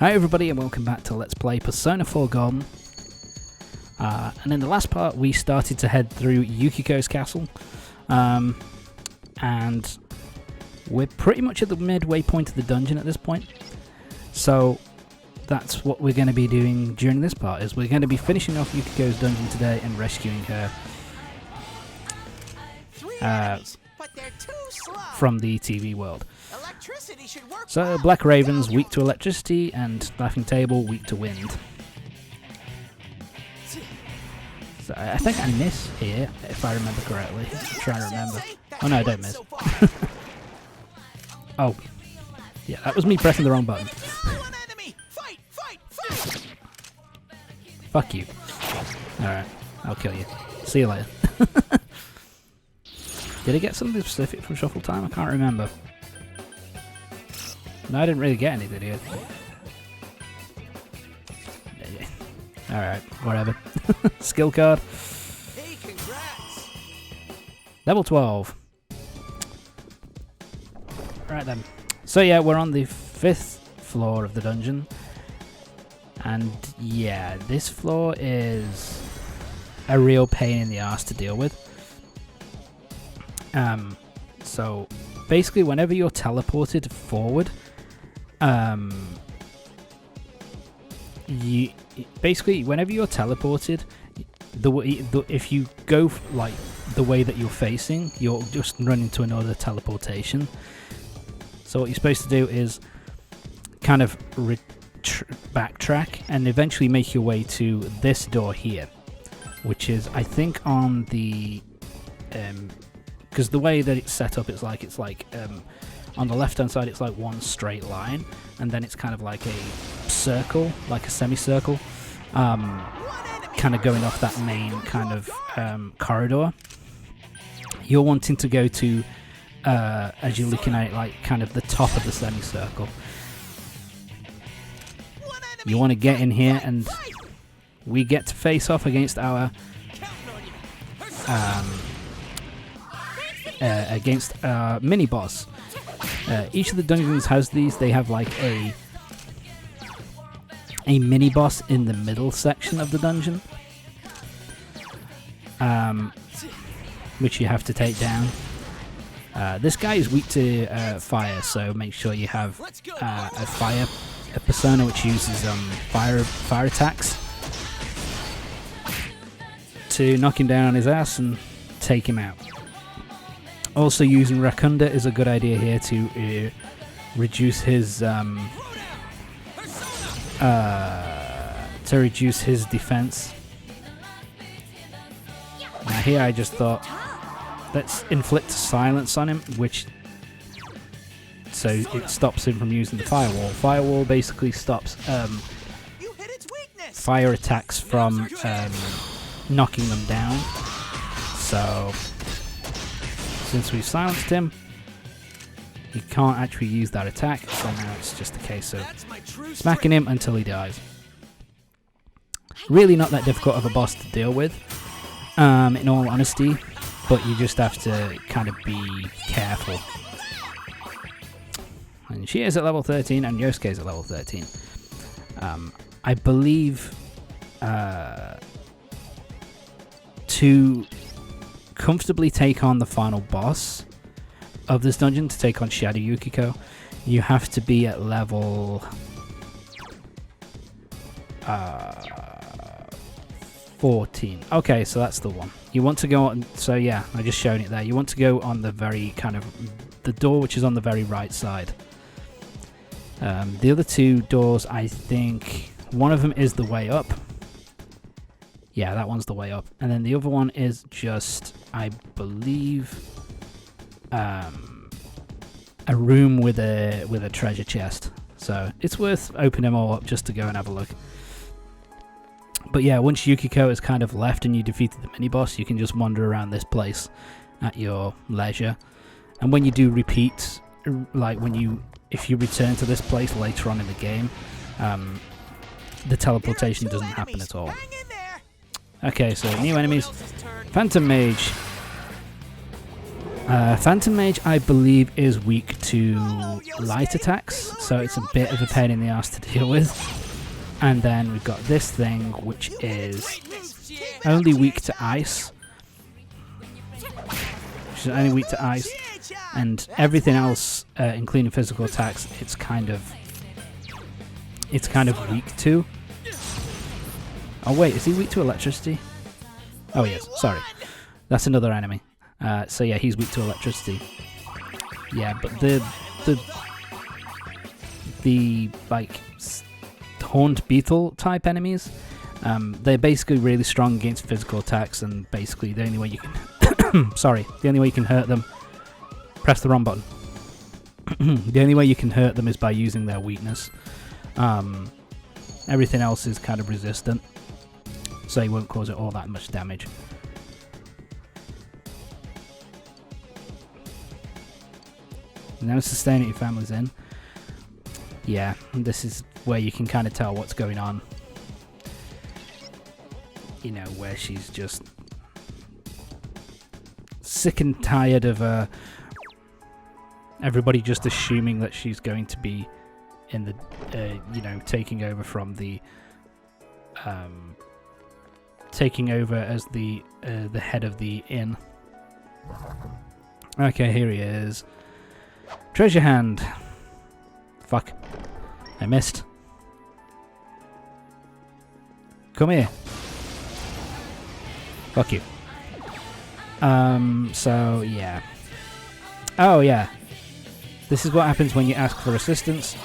Hi everybody and welcome back to Let's Play Persona 4 Golden. And in the last part we started to head through Yukiko's castle. And we're pretty much at the midway point of the dungeon at this point. So that's what we're going to be doing during this part, is we're going to be finishing off Yukiko's dungeon today and rescuing her from the TV world. So Black Raven's weak to electricity and Laughing Table weak to wind. So I think I miss here, if I remember correctly. I'm trying to remember. Oh no, I don't miss. Oh. Yeah, that was me pressing the wrong button. Fuck you. Alright, I'll kill you. See you later. Did I get something specific from Shuffle Time? I can't remember. No, I didn't really get anything here. Alright, whatever. Skill card. Hey, congrats. Level 12. Right then. So yeah, we're on the 5th floor of the dungeon. And yeah, this floor is a real pain in the ass to deal with. So basically whenever you're teleported forward, whenever you're teleported, if you go like the way that you're facing, you'll just run into another teleportation. So what you're supposed to do is kind of backtrack and eventually make your way to this door here, which is, I think, on the because the way that it's set up, it's like on the left hand side it's like one straight line, and then it's kind of like a circle, like a semicircle, kind of going off that main kind of corridor. You're wanting to go to, as you're looking at it, like kind of the top of the semicircle. You want to get in here, and we get to face off against our mini boss. Each of the dungeons has these. They have like a mini boss in the middle section of the dungeon, which you have to take down. This guy is weak to fire, so make sure you have a persona which uses fire attacks to knock him down on his ass and take him out. Also, using Rakunda is a good idea here to reduce his defense. Now here I just thought, let's inflict silence on him, so it stops him from using the firewall. Firewall basically stops fire attacks from knocking them down. So since we've silenced him, he can't actually use that attack, so now it's just a case of smacking him until he dies. Really not that difficult of a boss to deal with, in all honesty, but you just have to kind of be careful. And she is at level 13, and Yosuke is at level 13. I believe to comfortably take on the final boss of this dungeon, to take on Shadow Yukiko, you have to be at level 14. Okay, so that's the one. You want to go on, so yeah, I just shown it there. You want to go on the very kind of, the door which is on the very right side. The other two doors, I think, one of them is the way up. Yeah, that one's the way up. And then the other one is just, I believe, a room with a treasure chest. So it's worth opening them all up just to go and have a look. But yeah, once Yukiko is kind of left and you defeated the mini-boss, you can just wander around this place at your leisure. And when you do repeat, like if you return to this place later on in the game, the teleportation doesn't happen at all. Okay, so new enemies. Phantom Mage. Phantom Mage, I believe, is weak to light attacks, so it's a bit of a pain in the ass to deal with. And then we've got this thing, which is only weak to ice. Which is only weak to ice. And everything else, including physical attacks, it's kind of weak to. Oh wait, is he weak to electricity? Oh yes, sorry. That's another enemy. So yeah, he's weak to electricity. Yeah, but the like horned beetle type enemies, they're basically really strong against physical attacks, and basically the only way you can sorry, the only way you can hurt them. Press the wrong button. The only way you can hurt them is by using their weakness. Everything else is kind of resistant, so you won't cause it all that much damage. No sustaining your family's in. Yeah, this is where you can kind of tell what's going on. You know, where she's just sick and tired of everybody just assuming that she's going to be in the, you know, taking over from the, taking over as the head of the inn. Okay, here he is. Treasure hand. Fuck. I missed. Come here. Fuck you. So, yeah. Oh, yeah. This is what happens when you ask for assistance.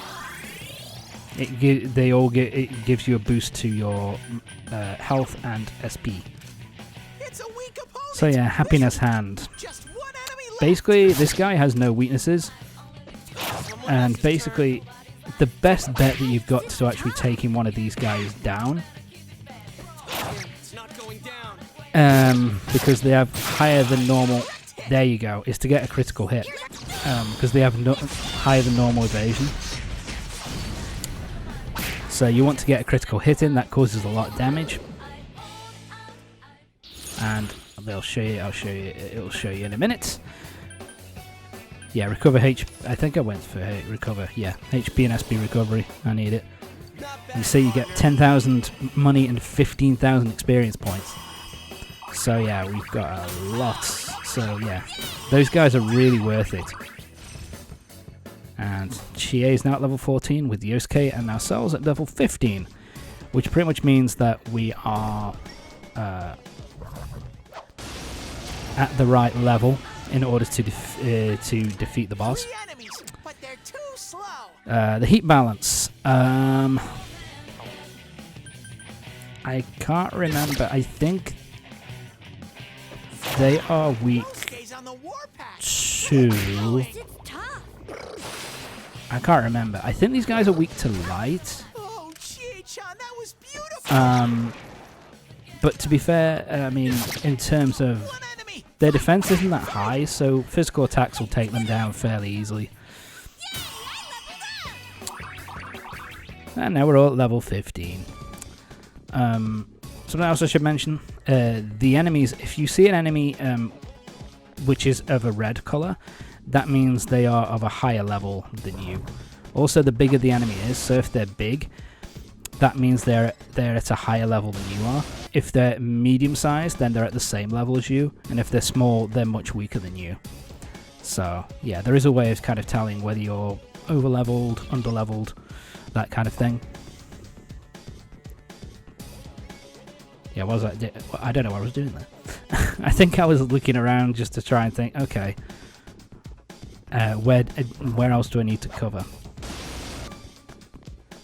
It gives you a boost to your health and SP. So, yeah, happiness hand. Basically, this guy has no weaknesses. And basically, the best bet that you've got to actually taking one of these guys down, because they have higher than normal, there you go, is to get a critical hit, because they have higher than normal evasion. So you want to get a critical hit in, that causes a lot of damage. And they'll show you, it'll show you in a minute. Yeah, recover HP. I think I went for recover. Yeah, HP and SP recovery. I need it. You see, you get 10,000 money and 15,000 experience points. So yeah, we've got a lot. So yeah, those guys are really worth it. And Chie is now at level 14 with Yosuke and ourselves at level 15, which pretty much means that we are at the right level in order to defeat the boss. The heat balance. I can't remember. I think they are weak to... I can't remember. I think these guys are weak to light. But to be fair, I mean, in terms of... their defense isn't that high, so physical attacks will take them down fairly easily. And now we're all at level 15. Something else I should mention. The enemies, if you see an enemy which is of a red colour, that means they are of a higher level than you. Also, the bigger the enemy is, so if they're big, that means they're at a higher level than you are. If they're medium-sized, then they're at the same level as you, and if they're small, they're much weaker than you. So, yeah, there is a way of kind of telling whether you're over-leveled, under-leveled, that kind of thing. Yeah, what was I don't know what I was doing there. I think I was looking around just to try and think, okay, where else do I need to cover?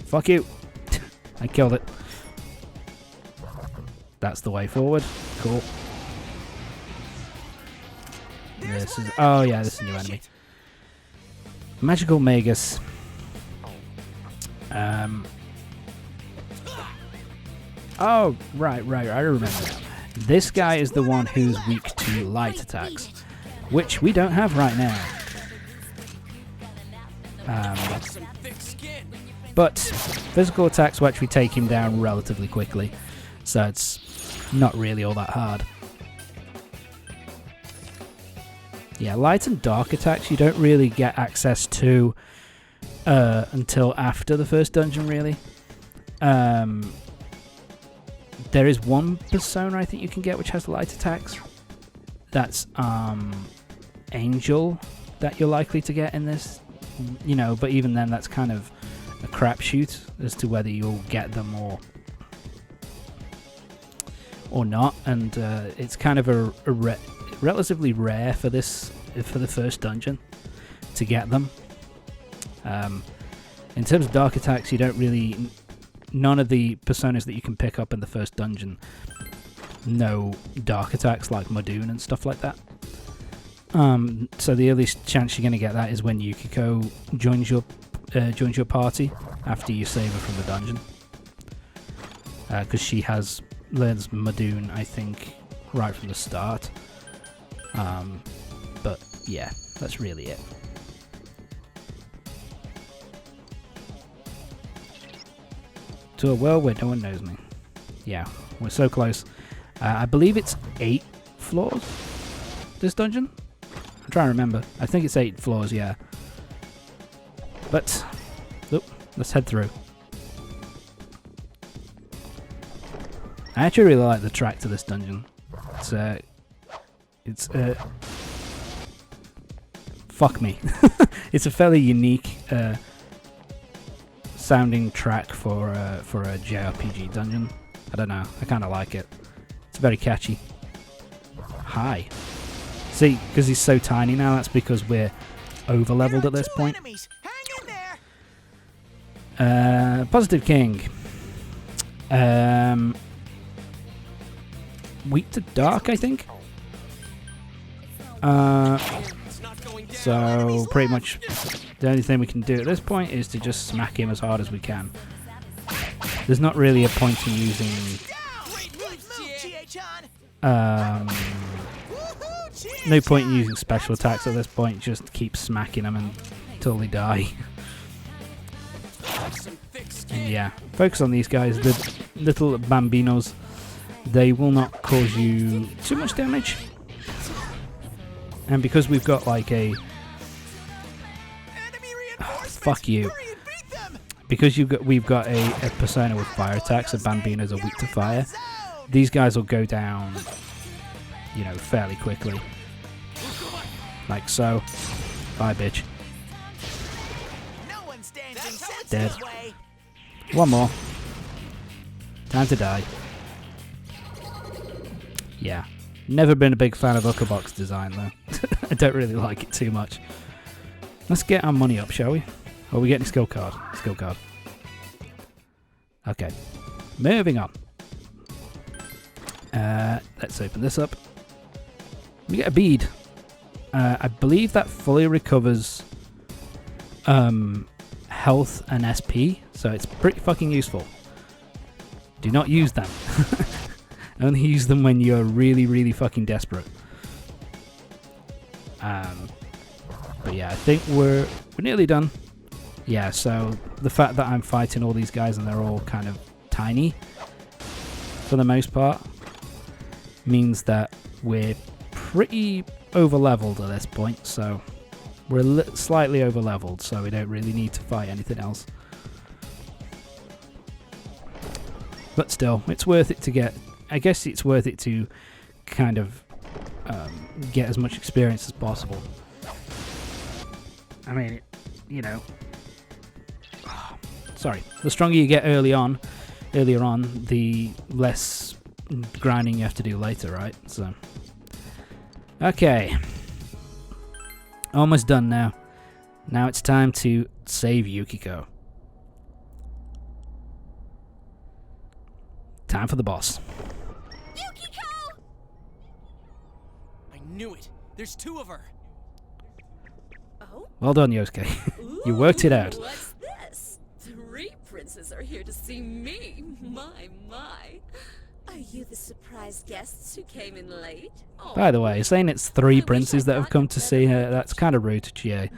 Fuck you! I killed it. That's the way forward. Cool. This is... oh yeah, this is a new enemy. Magical Magus. Oh, right, I remember now. This guy is the one who's weak to light attacks, which we don't have right now. But physical attacks will actually take him down relatively quickly, so it's not really all that hard. Yeah, light and dark attacks you don't really get access to until after the first dungeon, really. There is one persona I think you can get which has light attacks. That's Angel that you're likely to get in this. You know, but even then that's kind of a crapshoot as to whether you'll get them or not, and it's kind of a relatively rare for the first dungeon to get them. In terms of dark attacks, you don't really, none of the personas that you can pick up in the first dungeon know dark attacks like Madoon and stuff like that. So the earliest chance you're going to get that is when Yukiko joins your party after you save her from the dungeon, because she learns Madoon, I think, right from the start. But yeah, that's really it. To a world where no one knows me. Yeah, we're so close. I believe it's 8 floors, this dungeon? I'm trying to remember. I think it's 8 floors, yeah. But, let's head through. I actually really like the track to this dungeon. It's fuck me. It's a fairly unique sounding track for a JRPG dungeon. I don't know. I kind of like it. It's very catchy. Hi. See, because he's so tiny now, that's because we're over leveled at this point. Positive King. Weak to dark, I think. So pretty much the only thing we can do at this point is to just smack him as hard as we can. There's not really a point in using no point in using special attacks at this point. Just keep smacking them until they die. And yeah, focus on these guys, the little bambinos. They will not cause you too much damage. And because we've got like a... fuck you. Because we've got a persona with fire attacks, and bambinos are weak to fire, these guys will go down, you know, fairly quickly. Like so. Bye, bitch. Dead. One more. Time to die. Yeah. Never been a big fan of Uckerbox design, though. I don't really like it too much. Let's get our money up, shall we? Or are we getting a skill card? Skill card. Okay. Moving on. Let's open this up. We get a bead. I believe that fully recovers health and SP, so it's pretty fucking useful. Do not use them. Only use them when you're really, really fucking desperate. But yeah, I think we're nearly done. Yeah, so the fact that I'm fighting all these guys and they're all kind of tiny, for the most part, means that we're pretty over-leveled at this point, so we're slightly over-leveled, so we don't really need to fight anything else. But still, it's worth it to get... I guess it's worth it to kind of get as much experience as possible. I mean, you know... Sorry. The stronger you get earlier on, the less grinding you have to do later, right? So... Okay. Almost done now. Now it's time to save Yukiko. Time for the boss. Yukiko! I knew it. There's 2 of her. Oh? Well done, Yosuke. You worked it out. What's this? 3 princes are here to see me. My. Are you the surprise guests who came in late? Oh, By the way, saying it's 3 princes that have come to see her, that's kind of rude to Chie.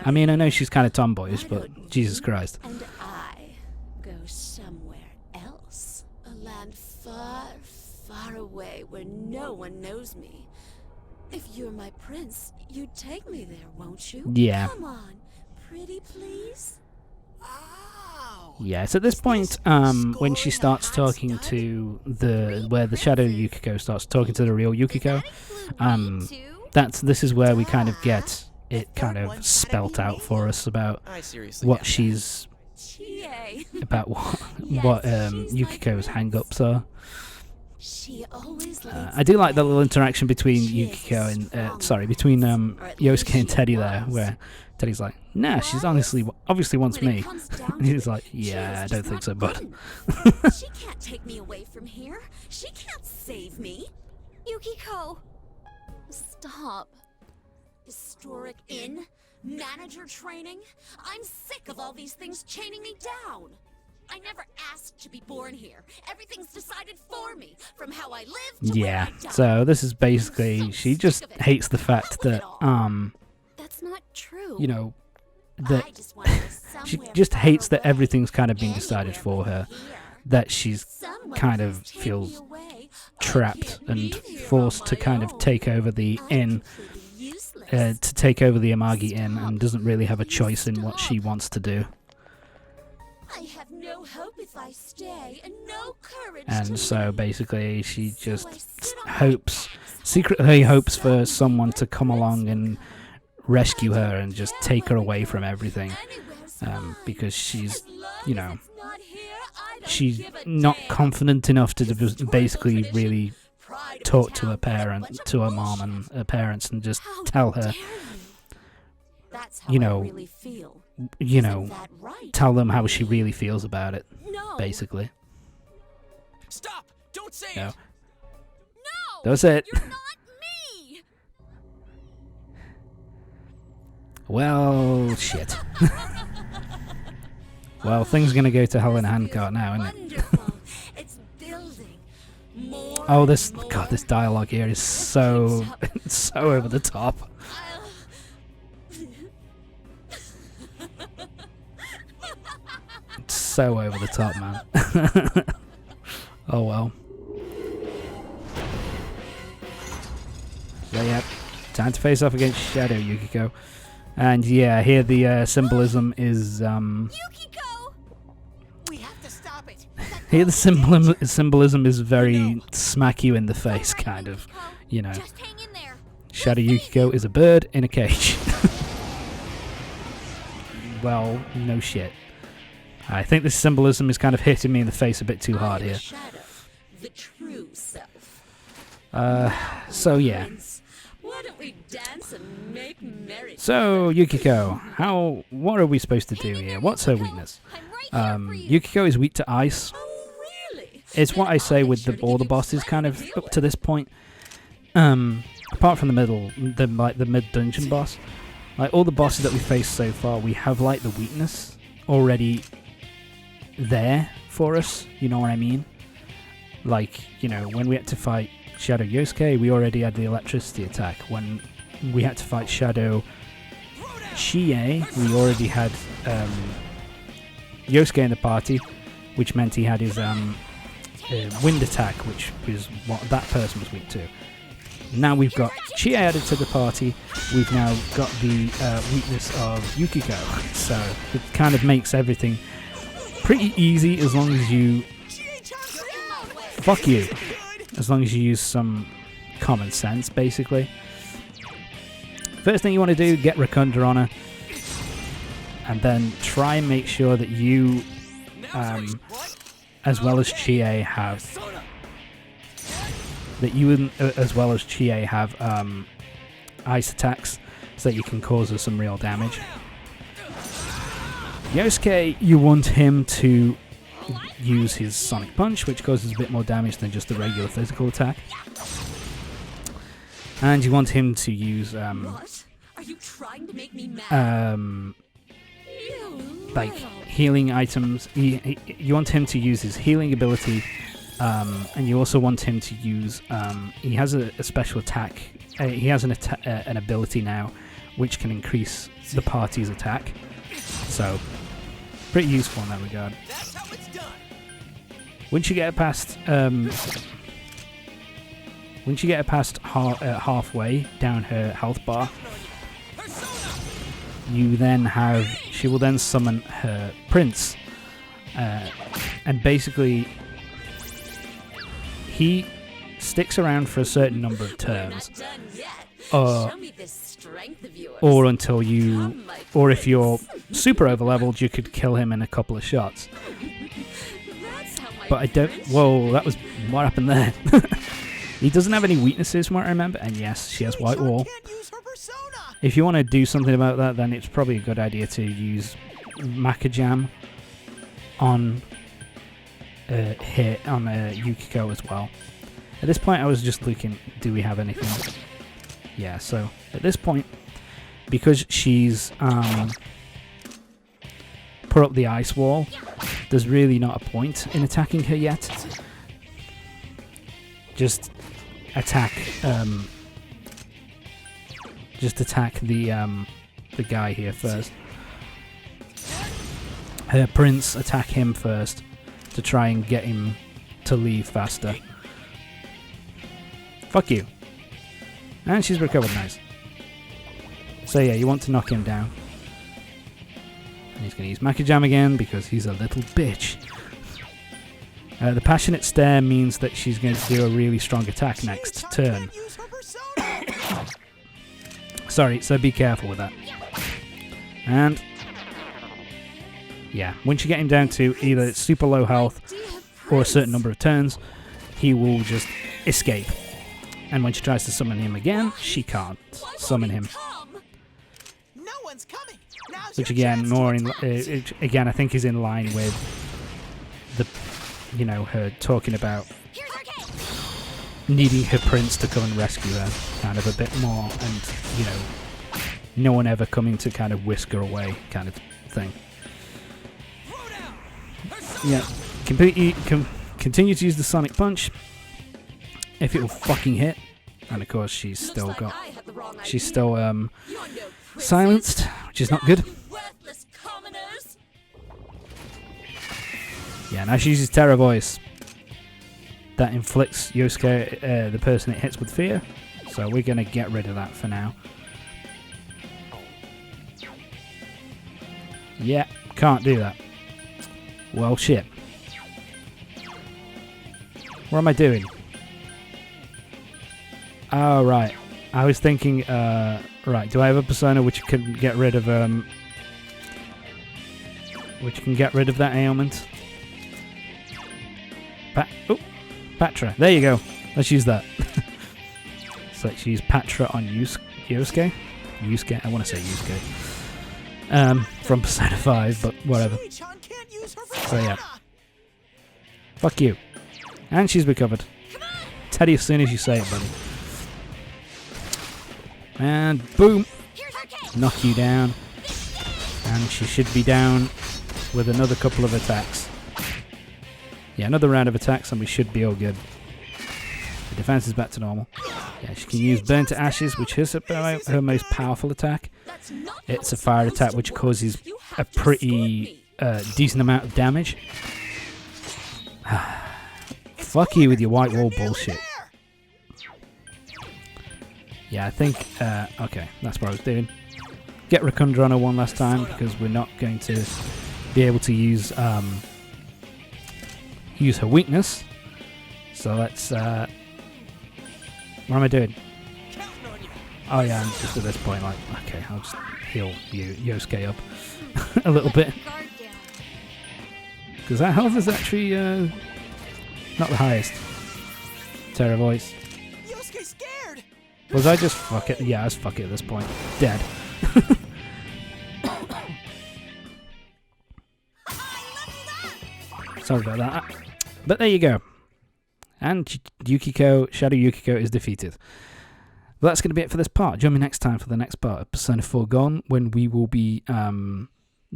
I mean, I know she's kind of tomboyish, but Jesus Christ. And I go somewhere else. A land far, far away where no one knows me. If you're my prince, you'd take me there, won't you? Yeah. Come on, pretty please. Oh. Yeah, it's at this point, when she starts talking to where the Shadow Yukiko starts talking to the real Yukiko, this is where we kind of get it kind of spelt out for us about I seriously what got she's, Chie. about what Yukiko's hang-ups are. She always I do like the little interaction between Yukiko and, between Yosuke and Teddy there, where Teddy's like, nah, she's obviously wants me. And he's like, yeah, I don't think so, bud. She can't take me away from here. She can't save me. Yukiko! Stop. Historic inn, manager training. I'm sick of all these things chaining me down. I never asked to be born here. Everything's decided for me, from how I live to where Yeah, I die. so this is basically, she just hates the fact that, That's not true. you know, that I just wanna go she somewhere just far hates that away. everything's kind of been decided Anywhere for but her, here. that she's Someone kind of please take me feels away. I trapped can't and leave here forced on to my kind of own. take over the I'm inn, completely useless. to take over the Amagi Inn, and doesn't really have a choice in what she wants to do. I have no hope if I stay, and no courage to And so leave. basically she So just I sit on my hopes, ass, secretly hopes for wondering someone when to the come prince along will and come. rescue I her don't and just care take her where we away go. from everything, Anywhere's fine. because she's, As long you as know, it's not here, I don't she's give a not damn. confident enough to Historical basically tradition, really pride of the talk to town, her but a parent, bunch of to her mom bullshit. and her parents, and just How tell her, dare you? That's how you I know, really feel. you Isn't know, that right? tell them how she really feels about it, No. basically. Stop! Don't say No. it! No! That's it. You're not me! Well, shit. Well, things are gonna go to hell in a handcart now, isn't it? Wonderful. It's building. More Oh, and this more. this dialogue here is so it's so over the top. It's so over the top, man. Oh well. So yeah, time to face off against Shadow Yukiko. And yeah, here the symbolism is Yukiko! We have to stop it! here the symbolism is very smack you in the face Alright, kind of, Yukiko. you know. Just hang in there. Shadow Yukiko is a bird in a cage. Well, no shit. I think this symbolism is kind of hitting me in the face a bit too hard I am here. Shadow, the true self. So yeah. Prince, why don't we dance and make merry? So Yukiko, what are we supposed to do here? What's her weakness? I'm right here for you. Yukiko is weak to ice. Oh, really? It's what Then I say I'll with make sure to all give the you bosses kind plenty of to deal up with. to this point. Apart from the mid dungeon boss, like all the bosses that we faced so far, we have like the weakness already there for us. You know what I mean? Like, you know, when we had to fight Shadow Yosuke, we already had the electricity attack. When we had to fight Shadow Chie, we already had Yosuke in the party, which meant he had his wind attack, which is what that person was weak to. Now we've got Chie added to the party, we've now got the weakness of Yukiko, so it kind of makes everything pretty easy as long as you... Fuck you. As long as you use some common sense, basically. First thing you want to do, get Rakunda on her, and then try and make sure that you, as well as Chie, have... that you as well as Chie have ice attacks, so that you can cause her some real damage. Yosuke, you want him to use his Sonic Punch, which causes a bit more damage than just the regular physical attack. And you want him to use What? Are you trying to make me mad? You like little- healing items. You want him to use his healing ability, and you also want him to use. He has a special attack. He has an ability now, which can increase the party's attack. So, pretty useful in that regard. That's how it's done! Once you get past Once you get her past halfway down her health bar, you then have... She will then summon her prince. And basically, he sticks around for a certain number of turns. Show me this strength of yours. Or until you... Or if you're super over-leveled, you could kill him in a couple of shots. But I don't... Whoa, that was... What happened there? He doesn't have any weaknesses from what I remember. And yes, she has white wall. If you want to do something about that, then it's probably a good idea to use Macajam on Yukiko as well. At this point, I was just looking, do we have anything? Yeah, so at this point, because she's put up the ice wall, there's really not a point in attacking her yet. Just attack the guy here first. Her prince, attack him first to try and get him to leave faster. Fuck you. And she's recovered, nice. So yeah, you want to knock him down. And he's going to use Macajam again because he's a little bitch. The passionate stare means that she's going to do a really strong attack next turn. Sorry, so be careful with that. And yeah, once you get him down to either super low health or a certain number of turns, he will just escape. And when she tries to summon him again, she can't summon him. Which again, more in again, I think is in line with the, you know, her talking about needing her prince to come and rescue her, kind of a bit more, and you know, no one ever coming to kind of whisk her away, kind of thing. Yeah, continue to use the Sonic Punch if it will fucking hit, and of course she's still silenced, which is not good. Yeah, now she uses Terror Voice. That inflicts Yosuke, the person it hits, with fear. So we're going to get rid of that for now. Yeah, can't do that. Well, shit. What am I doing? Oh, right. I was thinking, right, do I have a persona which can get rid of, that ailment? Patra. There you go. Let's use that. So let's use Patra on Yosuke. I want to say Yusuke. From Persona 5, but whatever. So yeah. Fuck you. And she's recovered. Teddy as soon as you say it, buddy. And boom! Knock you down. And she should be down with another couple of attacks. Yeah, another round of attacks and we should be all good. The defense is back to normal. Yeah, she can use Burn to Ashes, which is about her most powerful attack. It's a fire attack which causes a pretty decent amount of damage. Fuck you with your white wall bullshit. Yeah, I think... okay, that's what I was doing. Get Rakundra on her one last time, because we're not going to be able to use her weakness. So let's... what am I doing? Oh yeah, I'm just at this point like, okay, I'll just heal Yosuke up a little bit. Because that health is actually not the highest. Terror Voice. Was I just fuck it? Yeah, I was fuck it at this point. Dead. Sorry about that. But there you go. And Shadow Yukiko is defeated. But that's going to be it for this part. Join me next time for the next part of Persona 4 Gone, when we will be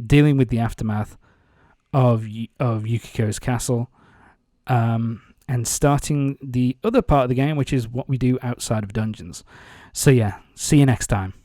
dealing with the aftermath of Yukiko's castle. And starting the other part of the game, which is what we do outside of dungeons. So yeah, see you next time.